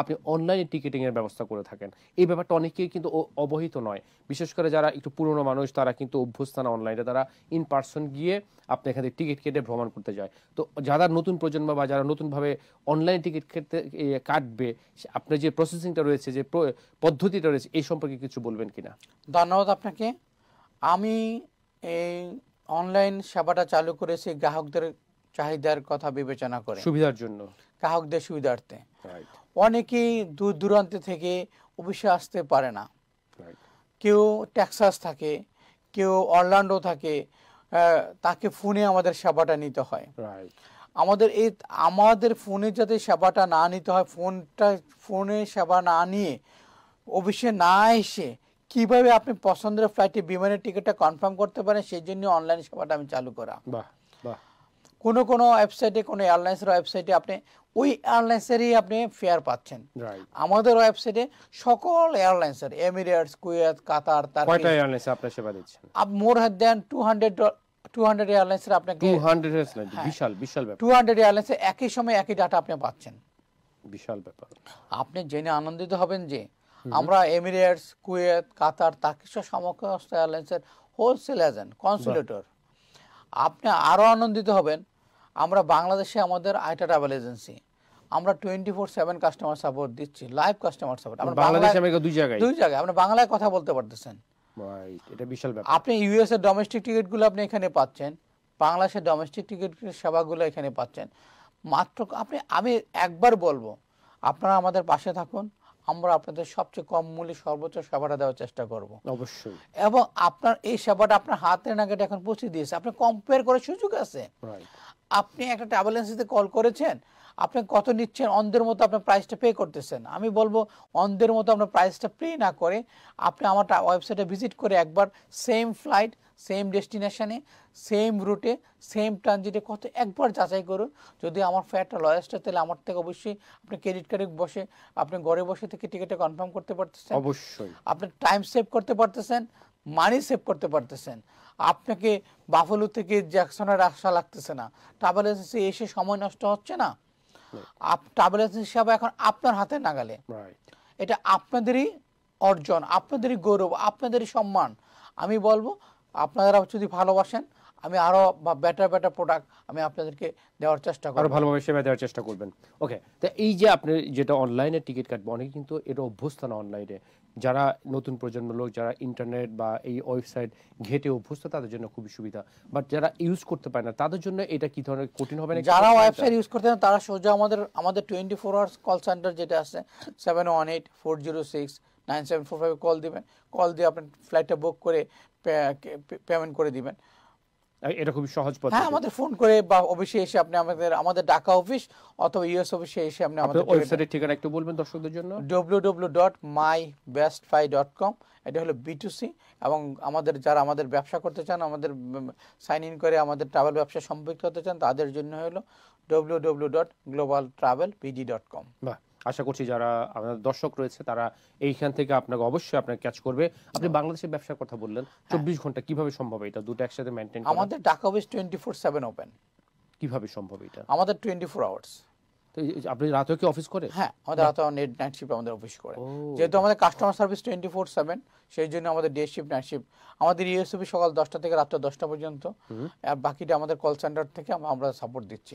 আপনি অনলাইনে টিকিটিং এর ব্যবস্থা করে থাকেন। এই ব্যাপারটা অনেকেই কিন্তু অবহিত নয়। বিশেষ করে যারা একটু পুরনো মানুষ তারা কিন্তু অভ্যস্ত না অনলাইনে, তারা ইন পারসন গিয়ে আপনি এখানে টিকিট কেটে ভ্রমণ করতে যায়। তো যারা নতুন প্রজন্ম বা যারা নতুনভাবে অনলাইন টিকিট কাটবে, আপনার যে প্রসেসিংটা রয়েছে, যে পদ্ধতিটা রয়েছে, এই সম্পর্কে কিছু বলবেন কিনা? ধন্যবাদ আপনাকে। আমি এই অনলাইন সেবাটা চালু করেছি গ্রাহকদের চাহিদার কথা বিবেচনা করে, সুবিধার জন্য, গ্রাহকদের সুবিধার্থে। রাইট, অনেকেই দূর দূরান্ত থেকে অফিসে আসতে পারে না, রাইট, কেউ টেক্সাস থাকে, কেউ অরল্যান্ডো থাকে, তাকে ফোনে আমাদের সেবাটা নিতে হয়। রাইট, আমাদের ফোনে যাতে সেবাটা না নিতে হয়, ফোনে সেবা না নিয়ে অফিসে না এসে কিভাবে আপনি পছন্দের ফ্লাইটে বিমানের টিকিটটা কনফার্ম করতে পারেন, সেই জন্য অনলাইন সেবাটা আমি চালু করা। বাহ, বাহ, কোনো ওয়েবসাইটে, কোনো এয়ারলাইন্সের ওয়েবসাইটে আপনি ওই এয়ারলাইন্সেরই আপনি ফেয়ার পাচ্ছেন। রাইট। আমাদের ওয়েবসাইটে সকল এয়ারলাইন্সের, এমিরেটস, কুয়েত, কাতার, কয়টা এয়ারলাইন্সে আপনার সেবা দিচ্ছেন? মোর দেন 200 এয়ারলাইন্সের আপনাকে 200 এয়ারলাইন্স, হ্যাঁ, বিশাল বিশাল ব্যাপার, 200 এয়ারলাইন্সে একই সময় একই ডাটা আপনি পাচ্ছেন। বিশাল ব্যাপার। আপনি জেনে আনন্দিত হবেন যে আমরা এমিরেটস, কুয়েত, কাতার, তার্কিশ সমস্ত এয়ারলাইন্সের হোলসেল এজেন্ট, কনসুলেটর। আপনি আরও আনন্দিত হবেন, আমরা বাংলাদেশে আমাদের আইটা ট্রাভেল এজেন্সি, আমরা 24/7 কাস্টমার সাপোর্ট দিচ্ছি, লাইভ কাস্টমার সাপোর্ট। আমরা বাংলাদেশ আমেরিকা দুই জায়গায়, আপনি বাংলায় কথা বলতে পারতেছেন। রাইট, এটা বিশাল ব্যাপার। আপনি ইউএস এর ডোমেস্টিক টিকিটগুলো আপনি এখানে পাচ্ছেন, বাংলাদেশের ডোমেস্টিক টিকিট সেবাগুলো এখানে পাচ্ছেন। মাত্র আমি একবার বলবো, আপনারা আমাদের পাশে থাকুন, আমরা আপনাদের সবচেয়ে কম মূল্যে সর্বোচ্চ সেবাটা দেওয়ার চেষ্টা করব অবশ্যই। এবং আপনার এই সেবাটা আপনার হাতের নাগালে এখন পৌঁছে দিয়েছে, আপনি কম্পেয়ার করার সুযোগ আছে। আপনি একটা ট্রাভেল এজেন্সিতে কল করেছেন, আপনি কত নিচ্ছেন, অন্ধের মতো আপনার প্রাইসটা পে করতেছেন। আমি বলবো অন্ধের মতো আপনার প্রাইসটা পে না করে আপনি আমার ওয়েবসাইটে ভিজিট করে একবার সেম ফ্লাইট, সেম ডেস্টিনেশনে, সেম রুটে, সেম ট্রানজিটে কত একবার যাচাই করুন। যদি আমার ফেয়ারটা লয়েস্ট হয়, তাহলে আমার থেকে অবশ্যই আপনি ক্রেডিট কার্ডে বসে আপনি ঘরে বসে থেকে টিকিটটা কনফার্ম করতে পারতেছেন। অবশ্যই আপনি টাইম সেভ করতে পারতেছেন, মানি সেভ করতে পারতেছেন। আপনাকে বাফালো থেকে জ্যাকসনের আসা লাগতেছে না, ট্রাভেল এজেন্সি এসে সময় নষ্ট হচ্ছে না। ট্রাভেল এজেন্সি সেবা এখন আপনার হাতে নাগালে। এটা আপনাদেরই অর্জন, আপনাদেরই গৌরব, আপনাদেরই সম্মান। আমি বলবো আপনারা যদি ভালোবাসেন, আমি আরো বেটার প্রোডাক্ট আমি আপনাদেরকে দেওয়ার চেষ্টা করব, আরো ভালোভাবে সেবা দেওয়ার চেষ্টা করবেন। ওকে, তো এই যে আপনি যেটা অনলাইনে টিকিট কাটবেন, অনেকে কিন্তু এটা অভ্যস্ত না অনলাইনে। যারা নতুন প্রজন্মের লোক, যারা ইন্টারনেট বা এই ওয়েবসাইট ঘেটে অভ্যস্ত, তাদের জন্য খুবই সুবিধা। বাট যারা ইউজ করতে পারে না, তাদের জন্য এটা কি ধরনের কঠিন হবে না? যারা ওয়েবসাইট ইউজ করতে না, তারা সোজা আমাদের 24 আওয়ার্স কল সেন্টার যেটা আছে 718-406-9745 কল দিবেন। কল দিয়ে আপনি ফ্লাইটটা বুক করে পেমেন্ট করে দিবেন। এটা খুবই সহজ পদ্ধতি। হ্যাঁ, আমাদের ফোন করে বা অফিসে এসে আপনি আমাদের ঢাকা অফিস অথবা ইউএস অফিসে এসে আপনি আমাদের ওয়েবসাইটের ঠিকানা একটু বলবেন দর্শকদের জন্য? www.mybestfly.com। এটা হলো B2C, এবং যারা আমাদের ব্যবসা করতে চান, আমাদের সাইন ইন করে আমাদের ট্রাভেল ব্যবসা সম্পৃক্ত হতে চান, তাদের জন্য হলো www.globaltravelpd.com। বাহ, আশা করছি যারা আমাদের দর্শক রয়েছে তারা এইখান থেকে আপনাকে অবশ্যই আপনাকে ক্যাচ করবে। আপনি বাংলাদেশের ব্যবসার কথা বললেন, 24 ঘন্টা কিভাবে সম্ভব এটা দুটো একসাথে মেইনটেইন করা? আমাদের ঢাকা অফিস 24/7 ওপেন। কিভাবে সম্ভব এটা? আমাদের 24 আওয়ার্স। তো আপনি রাতেও কি অফিস করে? হ্যাঁ, আমাদের রাতে নাইট শিফট আমাদের অফিস করে। যেহেতু আমাদের কাস্টমার সার্ভিস 24/7, সেই জন্য আমাদের ডে শিফট, নাইট শিফট। আমাদের ইউএস অফিস সকাল 10টা থেকে রাত 10টা পর্যন্ত, আর বাকিটা আমাদের কল সেন্টার থেকে আমরা সাপোর্ট দিচ্ছি।